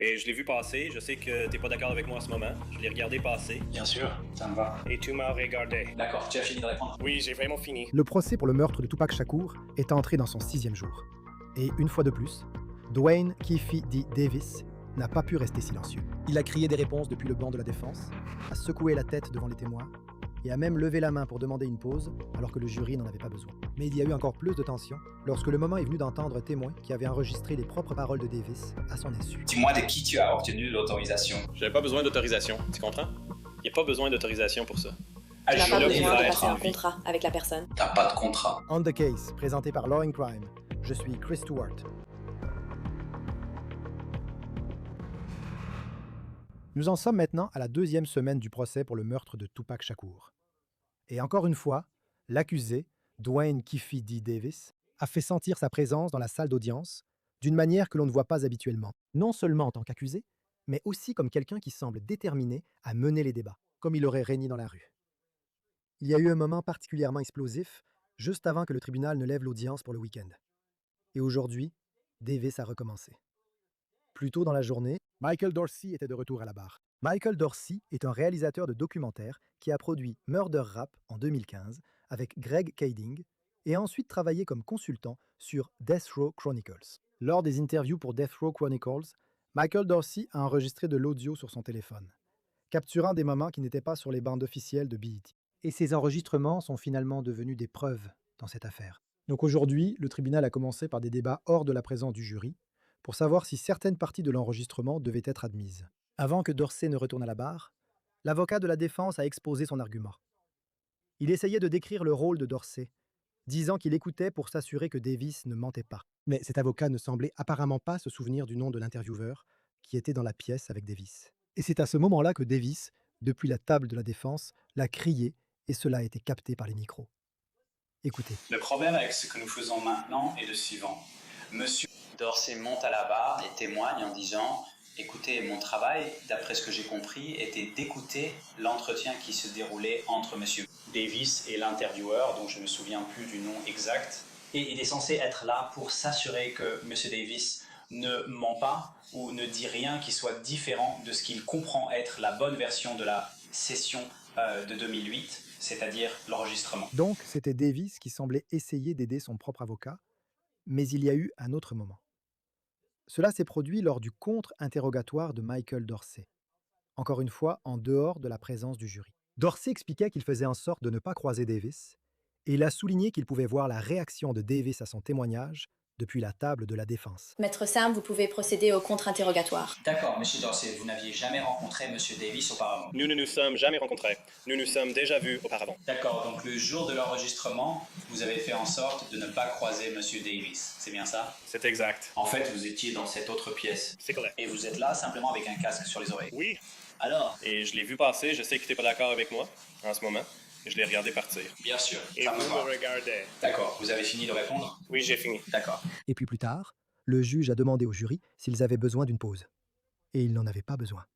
Et je l'ai vu passer, je sais que t'es pas d'accord avec moi en ce moment. Je l'ai regardé passer. Bien sûr, ça me va. Et tu m'as regardé. D'accord, tu as fini de répondre? Oui, j'ai vraiment fini. Le procès pour le meurtre de Tupac Shakur est entré dans son sixième jour. Et une fois de plus, Dwayne Keefe D. Davis n'a pas pu rester silencieux. Il a crié des réponses depuis le banc de la défense, a secoué la tête devant les témoins et a même levé la main pour demander une pause alors que le jury n'en avait pas besoin. Mais il y a eu encore plus de tension lorsque le moment est venu d'entendre un témoin qui avait enregistré les propres paroles de Davis à son insu. Dis-moi de qui tu as obtenu l'autorisation. J'avais pas besoin d'autorisation, tu comprends? Y a pas besoin d'autorisation pour ça. Tu n'as pas Ajourner besoin de va passer être en un vie. contrat avec la personne. T'as pas de contrat. On the Case, présenté par Law and Crime. Je suis Chris Stewart. Nous en sommes maintenant à la deuxième semaine du procès pour le meurtre de Tupac Shakur. Et encore une fois, l'accusé, Dwayne Keefe D. Davis, a fait sentir sa présence dans la salle d'audience d'une manière que l'on ne voit pas habituellement, non seulement en tant qu'accusé, mais aussi comme quelqu'un qui semble déterminé à mener les débats, comme il aurait régné dans la rue. Il y a eu un moment particulièrement explosif, juste avant que le tribunal ne lève l'audience pour le week-end. Et aujourd'hui, Davis a recommencé. Plus tôt dans la journée, Michael Dorsey était de retour à la barre. Michael Dorsey est un réalisateur de documentaires qui a produit Murder Rap en 2015 avec Greg Kading et a ensuite travaillé comme consultant sur Death Row Chronicles. Lors des interviews pour Death Row Chronicles, Michael Dorsey a enregistré de l'audio sur son téléphone, capturant des moments qui n'étaient pas sur les bandes officielles de BET. Et ces enregistrements sont finalement devenus des preuves dans cette affaire. Donc aujourd'hui, le tribunal a commencé par des débats hors de la présence du jury pour savoir si certaines parties de l'enregistrement devaient être admises. Avant que Dorsey ne retourne à la barre, l'avocat de la défense a exposé son argument. Il essayait de décrire le rôle de Dorsey, disant qu'il écoutait pour s'assurer que Davis ne mentait pas. Mais cet avocat ne semblait apparemment pas se souvenir du nom de l'intervieweur qui était dans la pièce avec Davis. Et c'est à ce moment-là que Davis, depuis la table de la défense, l'a crié et cela a été capté par les micros. Écoutez. Le problème avec ce que nous faisons maintenant est le suivant. Monsieur Dorsey monte à la barre et témoigne en disant « Écoutez, mon travail, d'après ce que j'ai compris, était d'écouter l'entretien qui se déroulait entre Monsieur Davis et l'intervieweur, dont je ne me souviens plus du nom exact. Et il est censé être là pour s'assurer que Monsieur Davis ne ment pas ou ne dit rien qui soit différent de ce qu'il comprend être la bonne version de la session de 2008, c'est-à-dire l'enregistrement. » Donc, c'était Davis qui semblait essayer d'aider son propre avocat, mais il y a eu un autre moment. Cela s'est produit lors du contre-interrogatoire de Michael Dorsey, encore une fois en dehors de la présence du jury. Dorsey expliquait qu'il faisait en sorte de ne pas croiser Davis, et il a souligné qu'il pouvait voir la réaction de Davis à son témoignage depuis la table de la défense. Maître Sam, vous pouvez procéder au contre-interrogatoire. D'accord, Monsieur Dorsey, vous n'aviez jamais rencontré Monsieur Davis auparavant. Nous ne nous sommes jamais rencontrés. Nous nous sommes déjà vus auparavant. D'accord, donc le jour de l'enregistrement, vous avez fait en sorte de ne pas croiser Monsieur Davis, c'est bien ça? C'est exact. En fait, vous étiez dans cette autre pièce. C'est correct. Et vous êtes là simplement avec un casque sur les oreilles. Oui. Alors? Et je l'ai vu passer, je sais que t'es pas d'accord avec moi en ce moment. Je l'ai regardé partir. Bien sûr, Et ça vous me va. me regardez. D'accord, vous avez fini de répondre? Oui, j'ai fini. D'accord. Et puis plus tard, le juge a demandé au jury s'ils avaient besoin d'une pause. Et ils n'en avaient pas besoin.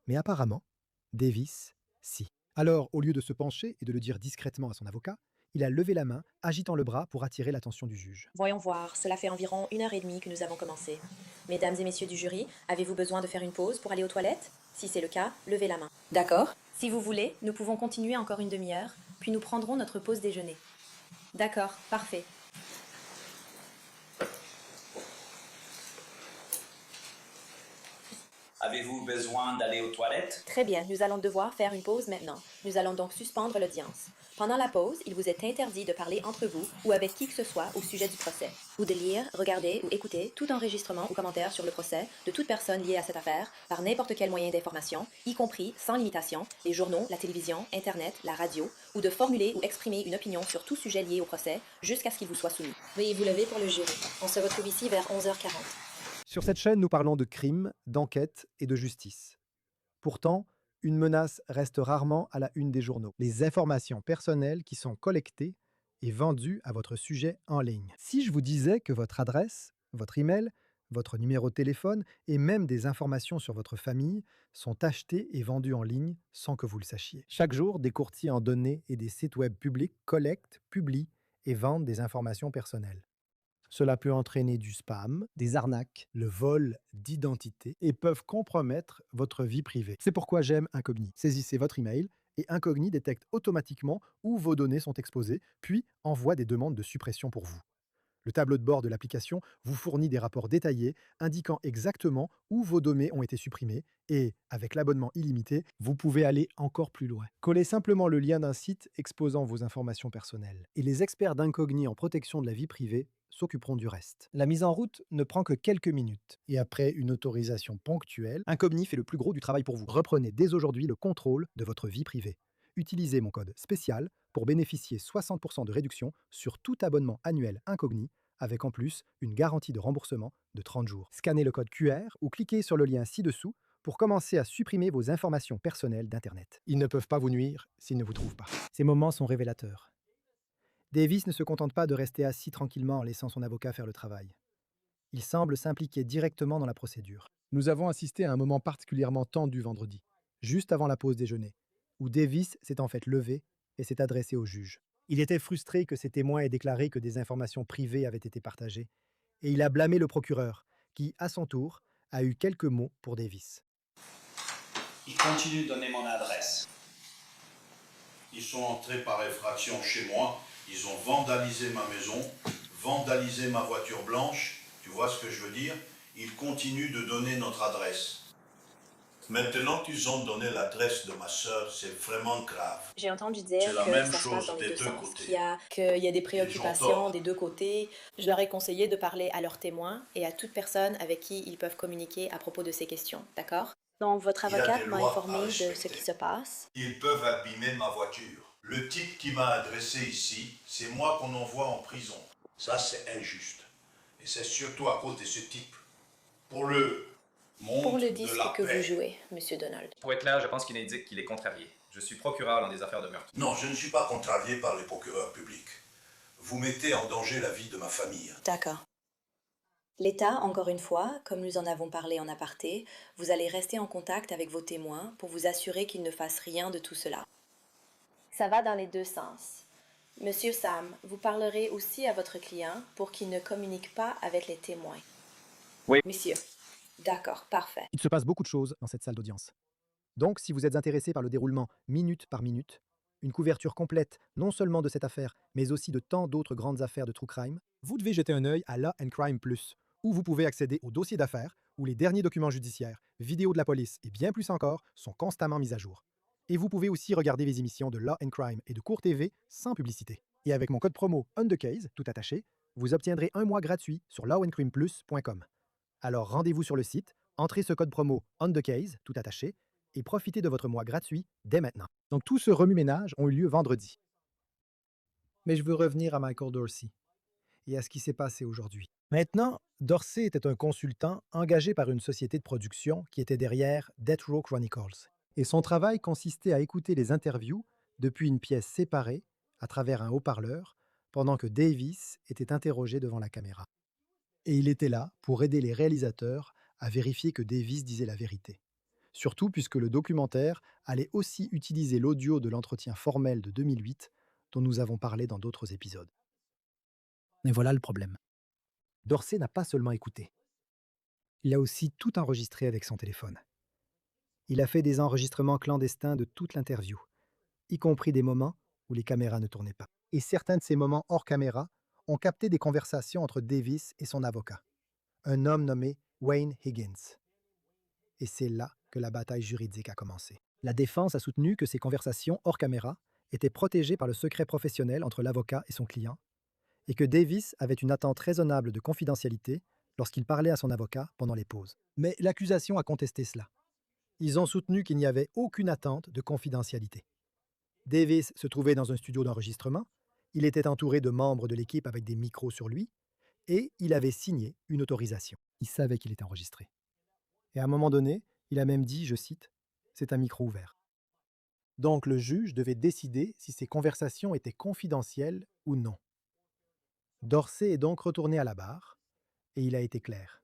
Mais apparemment, Davis, si. Alors, au lieu de se pencher et de le dire discrètement à son avocat, il a levé la main, agitant le bras pour attirer l'attention du juge. Voyons voir, cela fait environ 1h30 que nous avons commencé. Mesdames et messieurs du jury, avez-vous besoin de faire une pause pour aller aux toilettes? Si c'est le cas, levez la main. D'accord. Si vous voulez, nous pouvons continuer encore une demi-heure, puis nous prendrons notre pause déjeuner. D'accord, parfait. Avez-vous besoin d'aller aux toilettes? Très bien, nous allons devoir faire une pause maintenant. Nous allons donc suspendre l'audience. Pendant la pause, il vous est interdit de parler entre vous ou avec qui que ce soit au sujet du procès, ou de lire, regarder ou écouter tout enregistrement ou commentaire sur le procès de toute personne liée à cette affaire par n'importe quel moyen d'information, y compris, sans limitation, les journaux, la télévision, Internet, la radio, ou de formuler ou exprimer une opinion sur tout sujet lié au procès jusqu'à ce qu'il vous soit soumis. Veuillez vous lever pour le jury. On se retrouve ici vers 11h40. Sur cette chaîne, nous parlons de crime, d'enquête et de justice. Pourtant, une menace reste rarement à la une des journaux. Les informations personnelles qui sont collectées et vendues à votre sujet en ligne. Si je vous disais que votre adresse, votre email, votre numéro de téléphone et même des informations sur votre famille sont achetées et vendues en ligne sans que vous le sachiez. Chaque jour, des courtiers en données et des sites web publics collectent, publient et vendent des informations personnelles. Cela peut entraîner du spam, des arnaques, le vol d'identité et peuvent compromettre votre vie privée. C'est pourquoi j'aime Incogni. Saisissez votre email et Incogni détecte automatiquement où vos données sont exposées, puis envoie des demandes de suppression pour vous. Le tableau de bord de l'application vous fournit des rapports détaillés indiquant exactement où vos données ont été supprimées et, avec l'abonnement illimité, vous pouvez aller encore plus loin. Collez simplement le lien d'un site exposant vos informations personnelles et les experts d'Incogni en protection de la vie privée s'occuperont du reste. La mise en route ne prend que quelques minutes et après une autorisation ponctuelle, Incogni fait le plus gros du travail pour vous. Reprenez dès aujourd'hui le contrôle de votre vie privée. Utilisez mon code spécial pour bénéficier 60% de réduction sur tout abonnement annuel Incogni, avec en plus une garantie de remboursement de 30 jours. Scannez le code QR ou cliquez sur le lien ci-dessous pour commencer à supprimer vos informations personnelles d'Internet. Ils ne peuvent pas vous nuire s'ils ne vous trouvent pas. Ces moments sont révélateurs. Davis ne se contente pas de rester assis tranquillement en laissant son avocat faire le travail. Il semble s'impliquer directement dans la procédure. Nous avons assisté à un moment particulièrement tendu vendredi, juste avant la pause déjeuner, où Davis s'est en fait levé et s'est adressé au juge. Il était frustré que ses témoins aient déclaré que des informations privées avaient été partagées, et il a blâmé le procureur, qui, à son tour, a eu quelques mots pour Davis. Il continue de donner mon adresse. Ils sont entrés par effraction chez moi, ils ont vandalisé ma maison, vandalisé ma voiture blanche, tu vois ce que je veux dire? Ils continuent de donner notre adresse. Maintenant qu'ils ont donné l'adresse de ma sœur, c'est vraiment grave. J'ai entendu dire C'est la que même ça se passe chose dans les des deux deux sens, côtés. qu'il y a des Ils préoccupations ont tort. des deux côtés. Je leur ai conseillé de parler à leurs témoins et à toute personne avec qui ils peuvent communiquer à propos de ces questions, d'accord? Donc, votre Il y a avocate des m'a lois à informé de ce respecter. qui se passe. Ils peuvent abîmer ma voiture. Le type qui m'a adressé ici, c'est moi qu'on envoie en prison. Ça, c'est injuste. Et c'est surtout à cause de ce type. Pour le monde Pour le de disque la que vous paix. jouez, Monsieur Donald. Pour être clair, je pense qu'il indique qu'il est contrarié. Je suis procureur dans des affaires de meurtre. Non, je ne suis pas contrarié par les procureurs publics. Vous mettez en danger la vie de ma famille. D'accord. L'État, encore une fois, comme nous en avons parlé en aparté, vous allez rester en contact avec vos témoins pour vous assurer qu'ils ne fassent rien de tout cela. Ça va dans les deux sens. Monsieur Sam, vous parlerez aussi à votre client pour qu'il ne communique pas avec les témoins. Oui. Monsieur. D'accord, parfait. Il se passe beaucoup de choses dans cette salle d'audience. Donc, si vous êtes intéressé par le déroulement minute par minute, une couverture complète non seulement de cette affaire, mais aussi de tant d'autres grandes affaires de true crime, vous devez jeter un œil à Law and Crime Plus, où vous pouvez accéder aux dossiers d'affaires, où les derniers documents judiciaires, vidéos de la police et bien plus encore sont constamment mis à jour. Et vous pouvez aussi regarder les émissions de Law and Crime et de Court TV sans publicité. Et avec mon code promo OnTheCase, tout attaché, vous obtiendrez un mois gratuit sur lawandcrimeplus.com. Alors rendez-vous sur le site, entrez ce code promo OnTheCase, tout attaché, et profitez de votre mois gratuit dès maintenant. Donc tout ce remue-ménage ont eu lieu vendredi. Mais je veux revenir à Michael Dorsey et à ce qui s'est passé aujourd'hui. Maintenant, Dorsey était un consultant engagé par une société de production qui était derrière Death Row Chronicles. Et son travail consistait à écouter les interviews depuis une pièce séparée, à travers un haut-parleur, pendant que Davis était interrogé devant la caméra. Et il était là pour aider les réalisateurs à vérifier que Davis disait la vérité. Surtout puisque le documentaire allait aussi utiliser l'audio de l'entretien formel de 2008 dont nous avons parlé dans d'autres épisodes. Mais voilà le problème. Dorsey n'a pas seulement écouté. Il a aussi tout enregistré avec son téléphone. Il a fait des enregistrements clandestins de toute l'interview, y compris des moments où les caméras ne tournaient pas. Et certains de ces moments hors caméra ont capté des conversations entre Davis et son avocat, un homme nommé Wayne Higgins. Et c'est là que la bataille juridique a commencé. La défense a soutenu que ces conversations hors caméra étaient protégées par le secret professionnel entre l'avocat et son client, et que Davis avait une attente raisonnable de confidentialité lorsqu'il parlait à son avocat pendant les pauses. Mais l'accusation a contesté cela. Ils ont soutenu qu'il n'y avait aucune attente de confidentialité. Davis se trouvait dans un studio d'enregistrement, il était entouré de membres de l'équipe avec des micros sur lui, et il avait signé une autorisation. Il savait qu'il était enregistré. Et à un moment donné, il a même dit, je cite, « C'est un micro ouvert ». Donc le juge devait décider si ces conversations étaient confidentielles ou non. Dorsey est donc retourné à la barre, et il a été clair.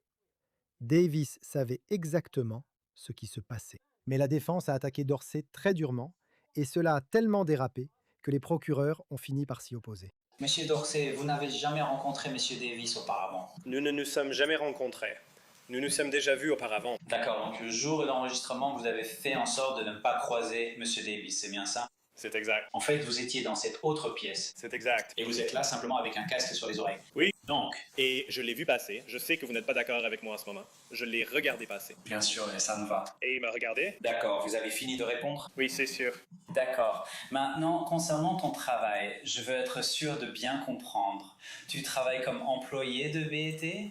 Davis savait exactement ce qui se passait. Mais la défense a attaqué Dorsey très durement, et cela a tellement dérapé que les procureurs ont fini par s'y opposer. Monsieur Dorsey, vous n'avez jamais rencontré Monsieur Davis auparavant. Nous ne nous sommes jamais rencontrés. Nous nous sommes déjà vus auparavant. D'accord, donc le jour de l'enregistrement, vous avez fait en sorte de ne pas croiser Monsieur Davis, c'est bien ça? C'est exact. En fait, vous étiez dans cette autre pièce. C'est exact. Et vous êtes là simplement avec un casque sur les oreilles. Oui. Donc, Et je l'ai vu passer. Je sais que vous n'êtes pas d'accord avec moi en ce moment. Je l'ai regardé passer. bien sûr, ça me va. Et il m'a regardé. D'accord, vous avez fini de répondre? Oui, c'est sûr. D'accord. Maintenant, concernant ton travail, je veux être sûr de bien comprendre. Tu travailles comme employé de BET?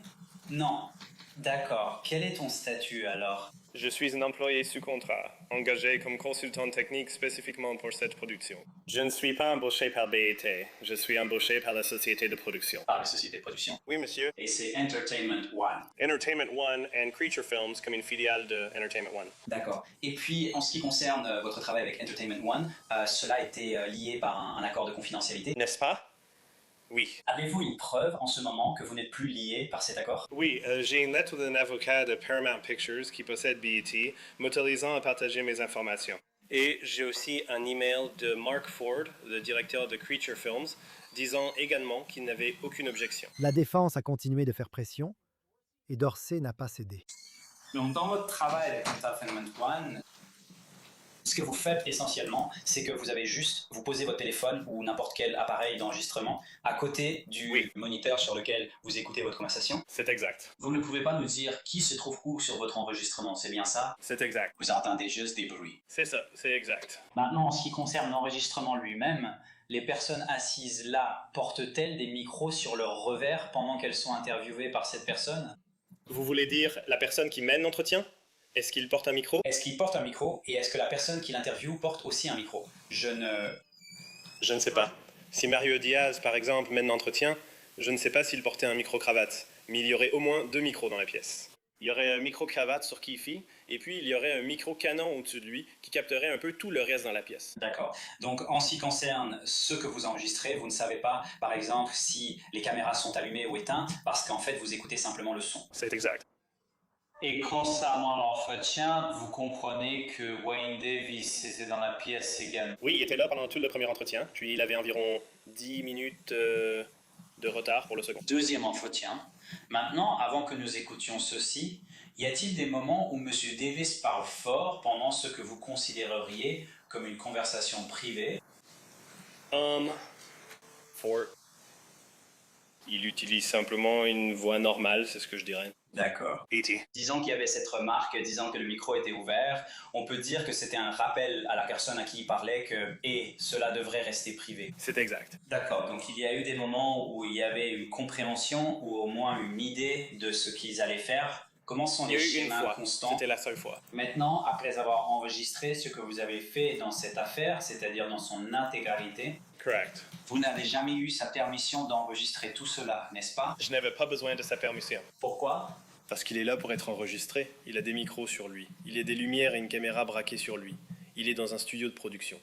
Non. D'accord. Quel est ton statut alors? Je suis un employé sous contrat, engagé comme consultant technique spécifiquement pour cette production. Je ne suis pas embauché par BET. Je suis embauché par la société de production. Par la société de production. Oui, monsieur. Et c'est Entertainment One. Entertainment One and Creature Films comme une filiale de Entertainment One. D'accord. Et puis, en ce qui concerne votre travail avec Entertainment One, cela était lié par un accord de confidentialité. N'est-ce pas? Oui. Avez-vous une preuve en ce moment que vous n'êtes plus lié par cet accord? Oui, j'ai une lettre d'un avocat de Paramount Pictures qui possède BET, m'autorisant à partager mes informations. Et j'ai aussi un email de Mark Ford, le directeur de Creature Films, disant également qu'il n'avait aucune objection. La défense a continué de faire pression et Dorsey n'a pas cédé. Donc, dans votre travail avec Entertainment One, ce que vous faites essentiellement, c'est que vous posez votre téléphone ou n'importe quel appareil d'enregistrement à côté du moniteur sur lequel vous écoutez votre conversation. C'est exact. Vous ne pouvez pas nous dire qui se trouve où sur votre enregistrement, c'est bien ça? C'est exact. Vous entendez juste des bruits. C'est ça, c'est exact. Maintenant, en ce qui concerne l'enregistrement lui-même, les personnes assises là portent-elles des micros sur leur revers pendant qu'elles sont interviewées par cette personne? Vous voulez dire la personne qui mène l'entretien? Est-ce qu'il porte un micro? Est-ce qu'il porte un micro et est-ce que la personne qui l'interviewe porte aussi un micro? Je ne sais pas. Si Mario Diaz, par exemple, mène l'entretien, je ne sais pas s'il portait un micro-cravate, mais il y aurait au moins 2 micros dans la pièce. Il y aurait un micro-cravate sur Keefe, et puis il y aurait un micro-canon au-dessus de lui qui capterait un peu tout le reste dans la pièce. D'accord. Donc, en ce qui concerne ce que vous enregistrez, vous ne savez pas, par exemple, si les caméras sont allumées ou éteintes, parce qu'en fait, vous écoutez simplement le son. C'est exact. Et concernant l'entretien, vous comprenez que Wayne Davis était dans la pièce également. Oui, il était là pendant tout le premier entretien, puis il avait environ 10 minutes de retard pour le second. Deuxième entretien. Maintenant, avant que nous écoutions ceci, y a-t-il des moments où M. Davis parle fort pendant ce que vous considéreriez comme une conversation privée? Fort. Il utilise simplement une voix normale, c'est ce que je dirais. D'accord. E.T. Disons qu'il y avait cette remarque, disant que le micro était ouvert, on peut dire que c'était un rappel à la personne à qui il parlait que « et cela devrait rester privé ». C'est exact. D'accord, donc il y a eu des moments où il y avait une compréhension ou au moins une idée de ce qu'ils allaient faire. Comment sont Il y les a eu une schémas fois, constants? c'était la seule fois. Maintenant, après avoir enregistré ce que vous avez fait dans cette affaire, c'est-à-dire dans son intégralité, Correct. vous n'avez jamais eu sa permission d'enregistrer tout cela, n'est-ce pas? Je n'avais pas besoin de sa permission. Pourquoi? Parce qu'il est là pour être enregistré. Il a des micros sur lui. Il a des lumières et une caméra braquée sur lui. Il est dans un studio de production.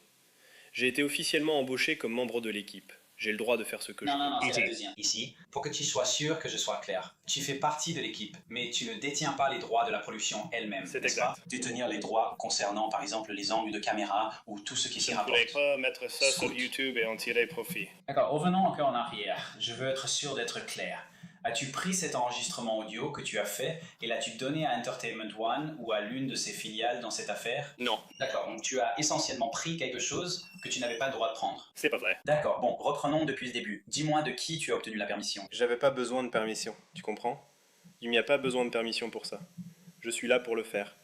J'ai été officiellement embauché comme membre de l'équipe. J'ai le droit de faire ce que je veux. Non, c'est la deuxième. Ici, pour que tu sois sûr que je sois clair, tu fais partie de l'équipe, mais tu ne détiens pas les droits de la production elle-même. C'est n'est-ce exact. pas? Détenir les droits concernant, par exemple, les angles de caméra ou tout ce qui s'y Je ne rapporte. voulais pas mettre ça sur Scoot. YouTube et en tirer profit. D'accord, revenons encore en arrière. Je veux être sûr d'être clair. As-tu pris cet enregistrement audio que tu as fait et l'as-tu donné à Entertainment One ou à l'une de ses filiales dans cette affaire? Non, D'accord, donc tu as essentiellement pris quelque chose que tu n'avais pas le droit de prendre. c'est pas vrai. D'accord, bon, reprenons depuis le début. Dis-moi de qui tu as obtenu la permission. J'avais pas besoin de permission, tu comprends? Il n'y a pas besoin de permission pour ça. Je suis là pour le faire.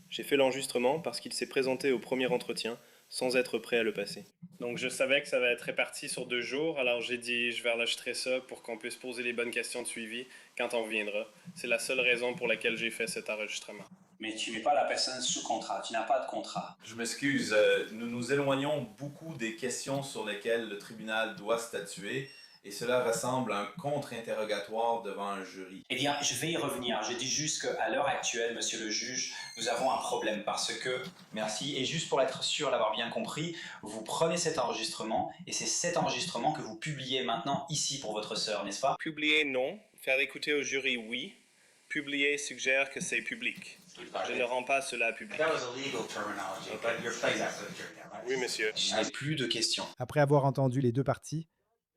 J'ai fait l'enregistrement parce qu'il s'est présenté au premier entretien sans être prêt à le passer. Donc je savais que ça va être réparti sur 2 jours, alors j'ai dit je vais enregistrer ça pour qu'on puisse poser les bonnes questions de suivi quand on reviendra. C'est la seule raison pour laquelle j'ai fait cet enregistrement. Mais tu n'es pas la personne sous contrat, tu n'as pas de contrat. Je m'excuse, nous nous éloignons beaucoup des questions sur lesquelles le tribunal doit statuer et cela ressemble à un contre-interrogatoire devant un jury. Eh bien, je vais y revenir. Je dis juste qu'à l'heure actuelle, monsieur le juge, nous avons un problème parce que, merci, et juste pour être sûr d'avoir bien compris, vous prenez cet enregistrement et c'est cet enregistrement que vous publiez maintenant ici pour votre sœur, n'est-ce pas? Publier, non. Faire écouter au jury, oui. Publier suggère que c'est public. Je ne rends pas cela public. Oui, monsieur. Je n'ai plus de questions. Après avoir entendu les deux parties,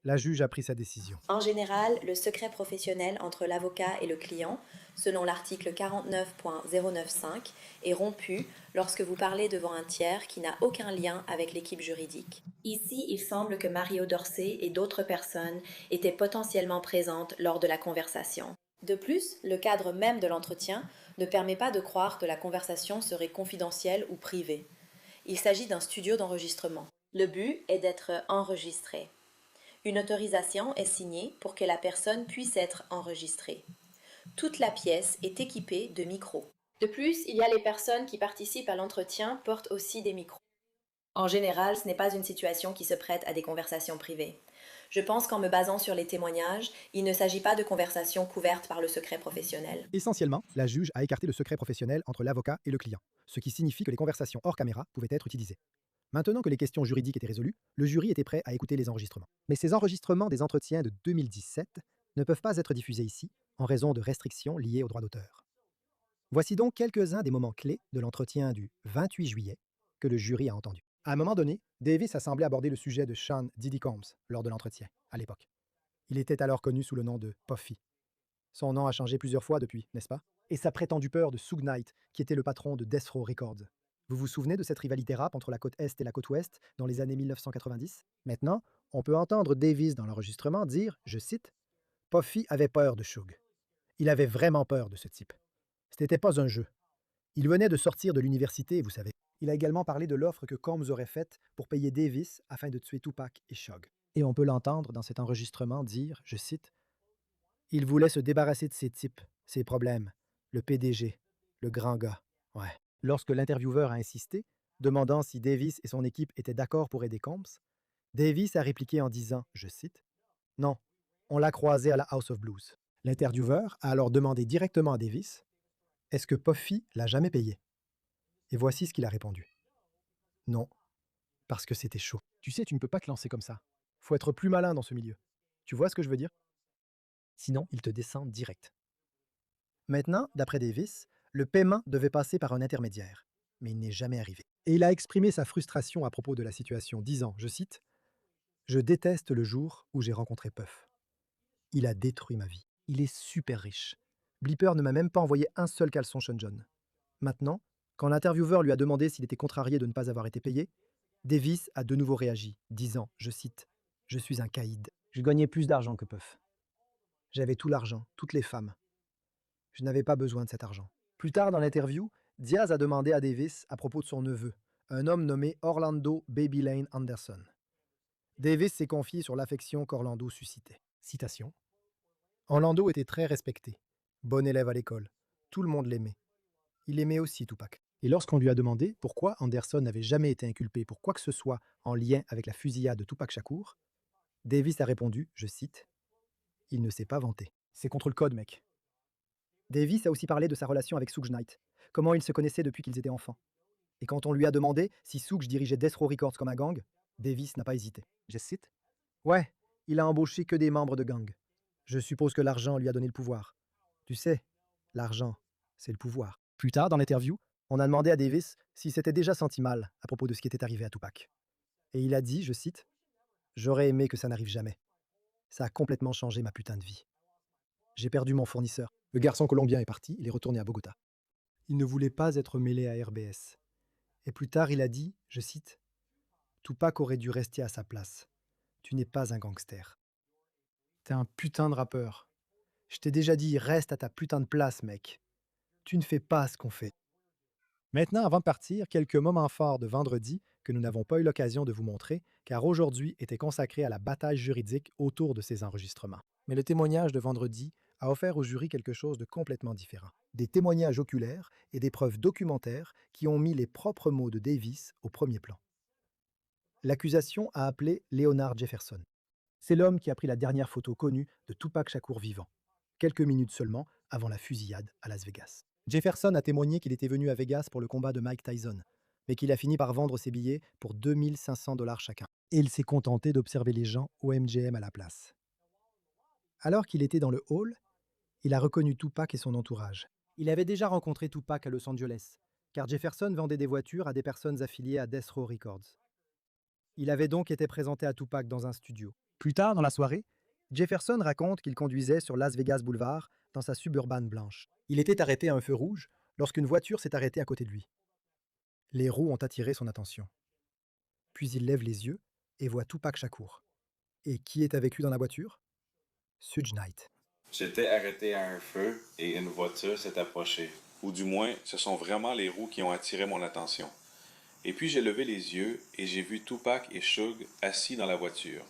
La juge a pris sa décision. En général, le secret professionnel entre l'avocat et le client, selon l'article 49.095, est rompu lorsque vous parlez devant un tiers qui n'a aucun lien avec l'équipe juridique. Ici, il semble que Mario Dorsey et d'autres personnes étaient potentiellement présentes lors de la conversation. De plus, le cadre même de l'entretien ne permet pas de croire que la conversation serait confidentielle ou privée. Il s'agit d'un studio d'enregistrement. Le but est d'être enregistré. Une autorisation est signée pour que la personne puisse être enregistrée. Toute la pièce est équipée de micros. De plus, il y a les personnes qui participent à l'entretien portent aussi des micros. En général, ce n'est pas une situation qui se prête à des conversations privées. Je pense qu'en me basant sur les témoignages, il ne s'agit pas de conversations couvertes par le secret professionnel. Essentiellement, la juge a écarté le secret professionnel entre l'avocat et le client, ce qui signifie que les conversations hors caméra pouvaient être utilisées. Maintenant que les questions juridiques étaient résolues, le jury était prêt à écouter les enregistrements. Mais ces enregistrements des entretiens de 2017 ne peuvent pas être diffusés ici en raison de restrictions liées aux droits d'auteur. Voici donc quelques-uns des moments clés de l'entretien du 28 juillet que le jury a entendu. À un moment donné, Davis a semblé aborder le sujet de Sean Diddy Combs lors de l'entretien, à l'époque. Il était alors connu sous le nom de Puffy. Son nom a changé plusieurs fois depuis, n'est-ce pas? Et sa prétendue peur de Suge Knight, qui était le patron de Death Row Records. Vous vous souvenez de cette rivalité rap entre la côte Est et la côte Ouest dans les années 1990? Maintenant, on peut entendre Davis dans l'enregistrement dire, je cite, « Puffy avait peur de Suge. Il avait vraiment peur de ce type. Ce n'était pas un jeu. Il venait de sortir de l'université, vous savez. » Il a également parlé de l'offre que Combs aurait faite pour payer Davis afin de tuer Tupac et Suge. Et on peut l'entendre dans cet enregistrement dire, je cite, « Il voulait se débarrasser de ces types, ces problèmes, le PDG, le grand gars. Ouais. » Lorsque l'intervieweur a insisté, demandant si Davis et son équipe étaient d'accord pour aider Combs, Davis a répliqué en disant, je cite, « Non, on l'a croisé à la House of Blues. » L'intervieweur a alors demandé directement à Davis, « Est-ce que Puffy l'a jamais payé? » Et voici ce qu'il a répondu. « Non, parce que c'était chaud. Tu sais, tu ne peux pas te lancer comme ça. Faut être plus malin dans ce milieu. Tu vois ce que je veux dire? Sinon, il te descend direct. » Maintenant, d'après Davis, le paiement devait passer par un intermédiaire, mais il n'est jamais arrivé. Et il a exprimé sa frustration à propos de la situation, disant, je cite, « Je déteste le jour où j'ai rencontré Puff. Il a détruit ma vie. Il est super riche. Bleeper ne m'a même pas envoyé un seul caleçon Sean John. Maintenant, quand l'intervieweur lui a demandé s'il était contrarié de ne pas avoir été payé, Davis a de nouveau réagi, disant, je cite, « Je suis un caïd. Je gagnais plus d'argent que Puff. J'avais tout l'argent, toutes les femmes. Je n'avais pas besoin de cet argent. » Plus tard dans l'interview, Diaz a demandé à Davis à propos de son neveu, un homme nommé Orlando Baby Lane Anderson. Davis s'est confié sur l'affection qu'Orlando suscitait. Citation. Orlando était très respecté, bon élève à l'école, tout le monde l'aimait. Il aimait aussi Tupac. Et lorsqu'on lui a demandé pourquoi Anderson n'avait jamais été inculpé pour quoi que ce soit en lien avec la fusillade de Tupac Shakur, Davis a répondu, je cite, « Il ne s'est pas vanté. C'est contre le code, mec. » Davis a aussi parlé de sa relation avec Suge Knight, comment ils se connaissaient depuis qu'ils étaient enfants. Et quand on lui a demandé si Suge dirigeait Death Row Records comme un gang, Davis n'a pas hésité. Je cite, « Ouais, il a embauché que des membres de gang. Je suppose que l'argent lui a donné le pouvoir. Tu sais, l'argent, c'est le pouvoir. » Plus tard dans l'interview, on a demandé à Davis s'il s'était déjà senti mal à propos de ce qui était arrivé à Tupac. Et il a dit, je cite, « J'aurais aimé que ça n'arrive jamais. Ça a complètement changé ma putain de vie. J'ai perdu mon fournisseur. Le garçon colombien est parti, il est retourné à Bogota. Il ne voulait pas être mêlé à RBS. Et plus tard, il a dit, je cite, « Tupac aurait dû rester à sa place. Tu n'es pas un gangster. T'es un putain de rappeur. Je t'ai déjà dit, reste à ta putain de place, mec. Tu ne fais pas ce qu'on fait. » Maintenant, avant de partir, quelques moments forts de vendredi que nous n'avons pas eu l'occasion de vous montrer, car aujourd'hui était consacré à la bataille juridique autour de ces enregistrements. Mais le témoignage de vendredi a offert au jury quelque chose de complètement différent. Des témoignages oculaires et des preuves documentaires qui ont mis les propres mots de Davis au premier plan. L'accusation a appelé Leonard Jefferson. C'est l'homme qui a pris la dernière photo connue de Tupac Shakur vivant, quelques minutes seulement avant la fusillade à Las Vegas. Jefferson a témoigné qu'il était venu à Vegas pour le combat de Mike Tyson, mais qu'il a fini par vendre ses billets pour 2500 $ chacun. Et il s'est contenté d'observer les gens au MGM à la place. Alors qu'il était dans le hall, il a reconnu Tupac et son entourage. Il avait déjà rencontré Tupac à Los Angeles, car Jefferson vendait des voitures à des personnes affiliées à Death Row Records. Il avait donc été présenté à Tupac dans un studio. Plus tard dans la soirée, Jefferson raconte qu'il conduisait sur Las Vegas Boulevard dans sa suburban blanche. Il était arrêté à un feu rouge lorsqu'une voiture s'est arrêtée à côté de lui. Les roues ont attiré son attention. Puis il lève les yeux et voit Tupac Shakur. Et qui est avec lui dans la voiture? Suge Knight. J'étais arrêté à un feu et une voiture s'est approchée. Ou du moins, ce sont vraiment les roues qui ont attiré mon attention. Et puis j'ai levé les yeux et j'ai vu Tupac et Suge assis dans la voiture.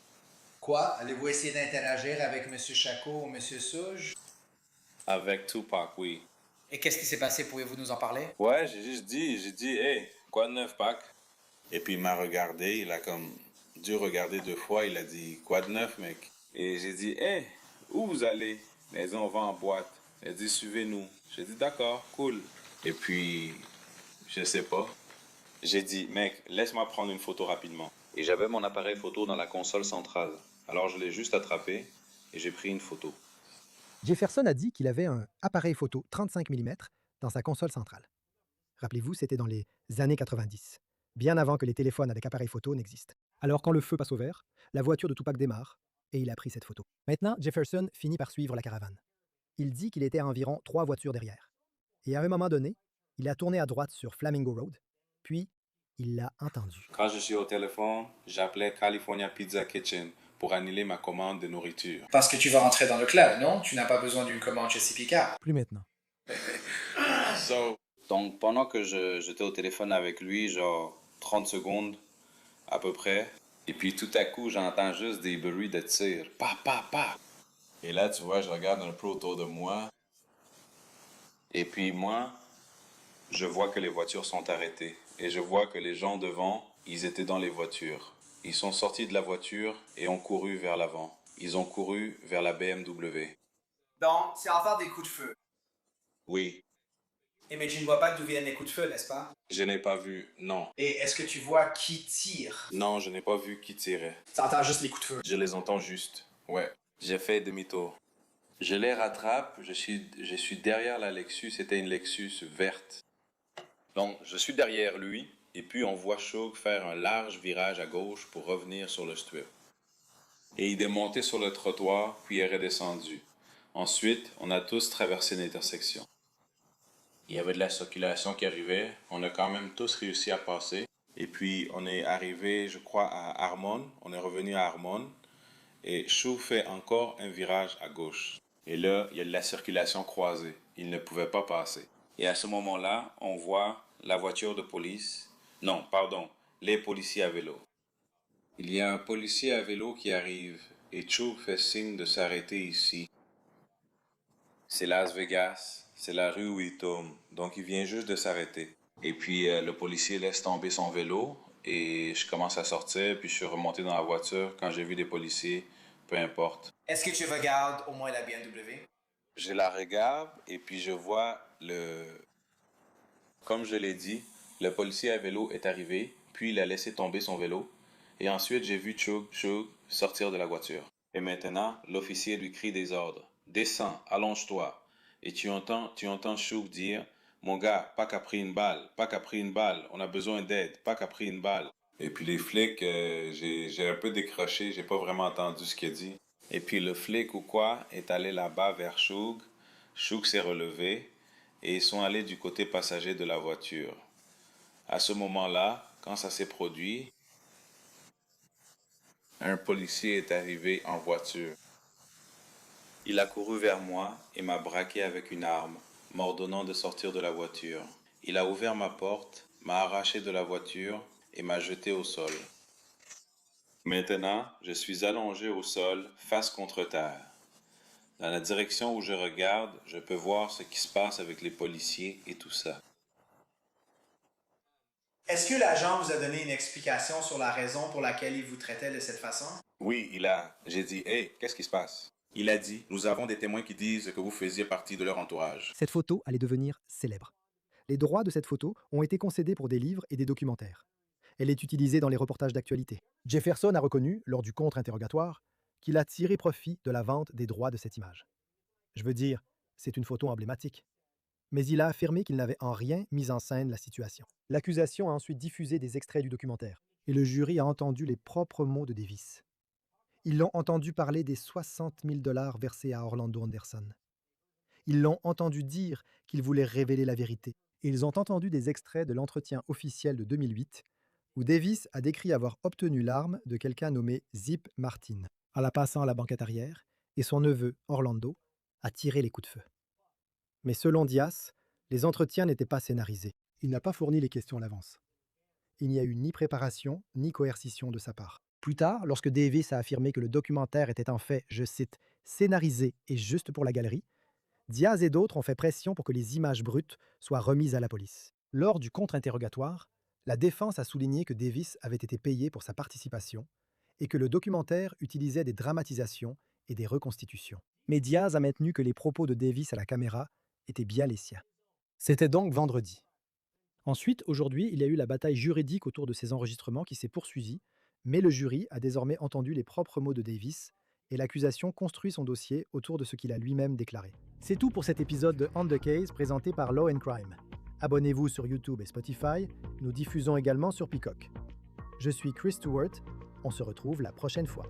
Quoi? Allez-vous essayer d'interagir avec M. Shakur ou M. Suge? Avec Tupac, oui. Et qu'est-ce qui s'est passé? Pouvez-vous nous en parler? Ouais, j'ai dit, hey, quoi de neuf, Pac? Et puis il m'a regardé, il a comme dû regarder 2 fois, il a dit, quoi de neuf, mec? Et j'ai dit, hey, où vous allez? Il a dit, on va en boîte. Il a dit, suivez-nous. J'ai dit, d'accord, cool. Et puis, je sais pas. J'ai dit, mec, laisse-moi prendre une photo rapidement. Et j'avais mon appareil photo dans la console centrale. Alors je l'ai juste attrapé et j'ai pris une photo. Jefferson a dit qu'il avait un appareil photo 35 mm dans sa console centrale. Rappelez-vous, c'était dans les années 90, bien avant que les téléphones avec appareil photo n'existent. Alors quand le feu passe au vert, la voiture de Tupac démarre et il a pris cette photo. Maintenant, Jefferson finit par suivre la caravane. Il dit qu'il était à environ 3 voitures derrière. Et à un moment donné, il a tourné à droite sur Flamingo Road, puis il l'a entendu. Quand je suis au téléphone, j'appelais California Pizza Kitchen pour annuler ma commande de nourriture. Parce que tu vas rentrer dans le club, non? Tu n'as pas besoin d'une commande chez Picard. Plus maintenant. Donc pendant que j'étais au téléphone avec lui, genre 30 secondes à peu près, et puis tout à coup j'entends juste des bruits de tir. Pa, pa, pa. Et là tu vois, je regarde un peu autour de moi. Et puis moi, je vois que les voitures sont arrêtées. Et je vois que les gens devant, ils étaient dans les voitures. Ils sont sortis de la voiture et ont couru vers l'avant. Ils ont couru vers la BMW. Donc, c'est en faire des coups de feu. Oui, Et mais tu ne vois pas d'où viennent les coups de feu, n'est-ce pas? je n'ai pas vu, non. Et est-ce que tu vois qui tire? Non, je n'ai pas vu qui tirait. Tu entends juste les coups de feu. Je les entends juste, ouais. J'ai fait demi-tour. Je les rattrape, je suis derrière la Lexus, c'était une Lexus verte. Donc, je suis derrière lui, et puis on voit Suge faire un large virage à gauche pour revenir sur le strip. Et il est monté sur le trottoir, puis est redescendu. Ensuite, on a tous traversé l'intersection. Il y avait de la circulation qui arrivait, on a quand même tous réussi à passer. Et puis, on est arrivé, je crois, à Harmon, on est revenu à Harmon, et Suge fait encore un virage à gauche. Et là, il y a de la circulation croisée, il ne pouvait pas passer. Et à ce moment-là, on voit la voiture de police. Non, pardon, les policiers à vélo. Il y a un policier à vélo qui arrive et Suge fait signe de s'arrêter ici. C'est Las Vegas, c'est la rue où il tourne, donc il vient juste de s'arrêter. Et puis le policier laisse tomber son vélo et je commence à sortir, puis je suis remonté dans la voiture quand j'ai vu des policiers, peu importe. Est-ce que tu regardes au moins la BMW? Je la regarde et puis je vois Comme je l'ai dit, le policier à vélo est arrivé, puis il a laissé tomber son vélo, et ensuite j'ai vu Suge sortir de la voiture. Et maintenant, l'officier lui crie des ordres. Descends, allonge-toi. Et tu entends Suge dire, mon gars, pas qu'à pris une balle, pas qu'à pris une balle, on a besoin d'aide, pas qu'à pris une balle. Et puis les flics, j'ai un peu décroché, j'ai pas vraiment entendu ce qu'il a dit. Et puis le flic ou quoi est allé là-bas vers Suge. Suge s'est relevé et ils sont allés du côté passager de la voiture. À ce moment-là, quand ça s'est produit, un policier est arrivé en voiture. Il a couru vers moi et m'a braqué avec une arme, m'ordonnant de sortir de la voiture. Il a ouvert ma porte, m'a arraché de la voiture et m'a jeté au sol. Maintenant, je suis allongé au sol, face contre terre. Dans la direction où je regarde, je peux voir ce qui se passe avec les policiers et tout ça. Est-ce que l'agent vous a donné une explication sur la raison pour laquelle il vous traitait de cette façon? Oui, j'ai dit, hey, qu'est-ce qui se passe? Il a dit, nous avons des témoins qui disent que vous faisiez partie de leur entourage. Cette photo allait devenir célèbre. Les droits de cette photo ont été concédés pour des livres et des documentaires. Elle est utilisée dans les reportages d'actualité. Jefferson a reconnu, lors du contre-interrogatoire, qu'il a tiré profit de la vente des droits de cette image. Je veux dire, c'est une photo emblématique. Mais il a affirmé qu'il n'avait en rien mis en scène la situation. L'accusation a ensuite diffusé des extraits du documentaire, et le jury a entendu les propres mots de Davis. Ils l'ont entendu parler des 60 000 $ versés à Orlando Anderson. Ils l'ont entendu dire qu'il voulait révéler la vérité. Et ils ont entendu des extraits de l'entretien officiel de 2008 où Davis a décrit avoir obtenu l'arme de quelqu'un nommé Zip Martin en la passant à la banquette arrière, et son neveu, Orlando, a tiré les coups de feu. Mais selon Diaz, les entretiens n'étaient pas scénarisés. Il n'a pas fourni les questions à l'avance. Il n'y a eu ni préparation, ni coercition de sa part. Plus tard, lorsque Davis a affirmé que le documentaire était en fait, je cite, scénarisé et juste pour la galerie, Diaz et d'autres ont fait pression pour que les images brutes soient remises à la police. Lors du contre-interrogatoire, la défense a souligné que Davis avait été payé pour sa participation et que le documentaire utilisait des dramatisations et des reconstitutions. Mais Diaz a maintenu que les propos de Davis à la caméra étaient bien les siens. C'était donc vendredi. Ensuite, aujourd'hui, il y a eu la bataille juridique autour de ces enregistrements qui s'est poursuivie, mais le jury a désormais entendu les propres mots de Davis et l'accusation construit son dossier autour de ce qu'il a lui-même déclaré. C'est tout pour cet épisode de On the Case présenté par Law & Crime. Abonnez-vous sur YouTube et Spotify, nous diffusons également sur Peacock. Je suis Chris Stewart, on se retrouve la prochaine fois.